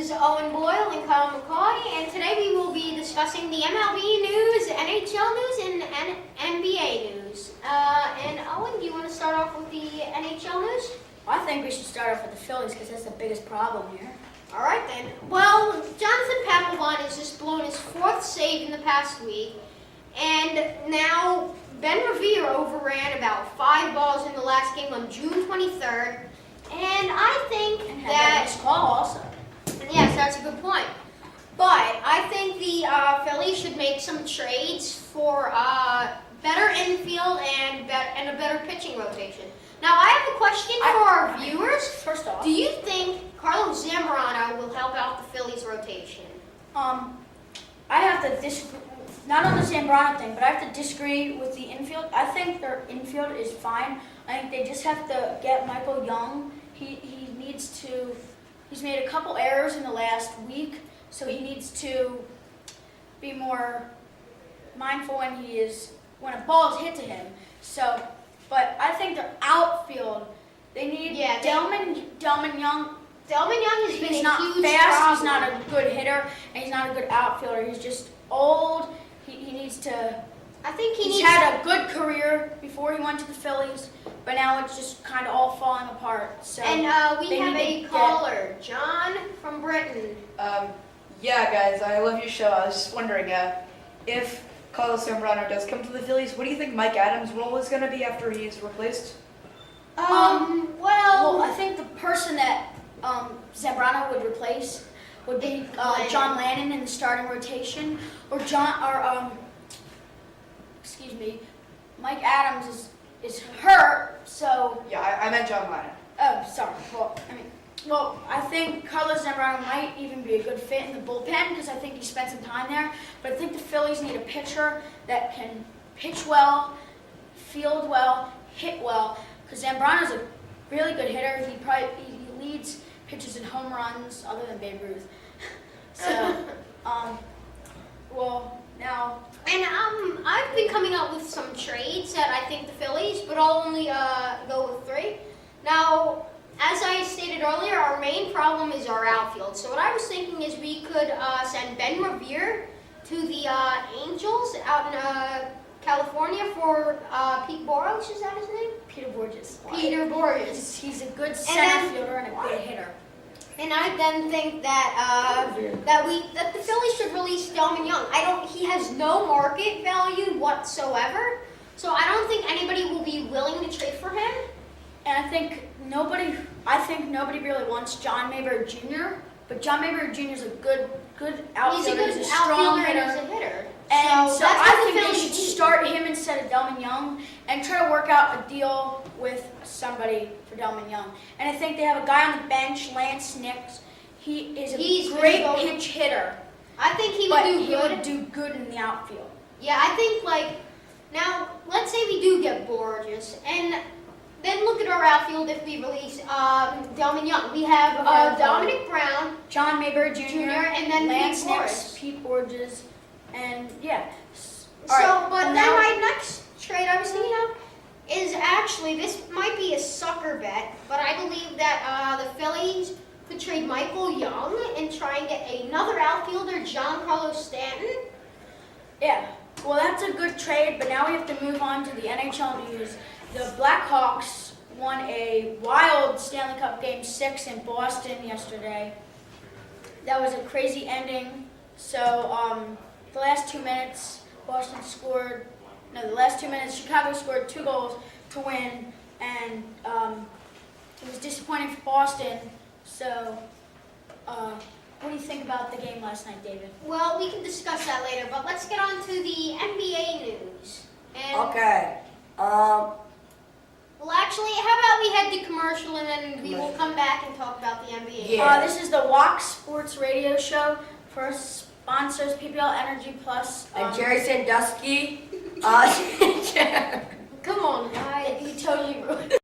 is Owen Boyle and Kyle McCoy, and today we will be discussing the MLB news, NHL news, and NBA news. And Owen, do you want to start off with the NHL news? I think we should start off with the Phillies because that's the biggest problem here. All right then. Well, Jonathan Papelbon has just blown his fourth save in the past week, and now Ben Revere overran about 5 balls in the last game on June 23rd, and I think that missed call also. Yes, that's a good point. But I think the Phillies should make some trades for better infield and a better pitching rotation. Now, I have a question for our viewers. First off, do you think Carlos Zambrano will help out the Phillies rotation? I have to disagree, not on the Zambrano thing, but I have to disagree with the infield. I think their infield is fine. I think they just have to get Michael Young. He needs to. He's made a couple errors in the last week, so he needs to be more mindful when a ball is hit to him. So, but I think their outfield, they need Delman Young. Delman Young has been He's a not huge fast. problem. He's not a good hitter, and he's not a good outfielder. He's just old. He needs to. I think He's had a good career before he went to the Phillies, but now it's just kind of all falling apart. So and we have a caller, John from Britain. Yeah, guys, I love your show. I was just wondering, if Carlos Zambrano does come to the Phillies, what do you think Mike Adams' role is going to be after he's replaced? Well, I think the person that Zambrano would replace would be John Lannon in the starting rotation, or Mike Adams is hurt, so. Yeah, I meant John Lennon. Oh, sorry. Well, I think Carlos Zambrano might even be a good fit in the bullpen because I think he spent some time there. But I think the Phillies need a pitcher that can pitch well, field well, hit well. Because Zambrano's a really good hitter. He leads pitchers in home runs, other than Babe Ruth. So, now. And I've been coming up with some trades that I think the Phillies, but I'll only go with 3. Now, as I stated earlier, our main problem is our outfield. So what I was thinking is we could send Ben Revere to the Angels out in California for Pete Boros. Is that his name? Peter Borges. Peter Borges. He's a good center fielder and a good hitter. And I then think that that the Phillies should release Delman Young. He has no market value whatsoever, so I don't think anybody will be willing to trade for him. And I think nobody really wants John Mayberg Jr., but John Mayberg Jr. is a good outfielder. He's a good strong outfielder hitter. and he's a hitter. And so that's I what the think they Phillies should need. start him instead of Delman Young and try to work out a deal with somebody for Delman Young. And I think they have a guy on the bench, Lance Nix. He is a great pitch hitter. I think he would do good in the outfield. Yeah, I think now let's say we do get Borges, and then look at our outfield if we release Delman Young. We have Dominic Brown, John Mayberg Jr., and then Lance Pete Nix, Pete Borges, and yeah. Then my next trade I was thinking of is actually, this might be a sucker bet, but I believe that the Phillies could trade Michael Young and try and get another outfielder, Giancarlo Stanton. Yeah, well, that's a good trade, but now we have to move on to the NHL news. The Blackhawks won a wild Stanley Cup Game 6 in Boston yesterday. That was a crazy ending. So the last 2 minutes, Chicago scored 2 goals to win, and it was disappointing for Boston. So what do you think about the game last night, David? Well, we can discuss that later, but let's get on to the NBA news. And Okay. Well, actually, how about we head to commercial and then we will come back and talk about the NBA. Yeah. This is the Wax Sports Radio Show. First sponsors PPL Energy Plus. And Jerry Sandusky. Come on, guys. You totally ruined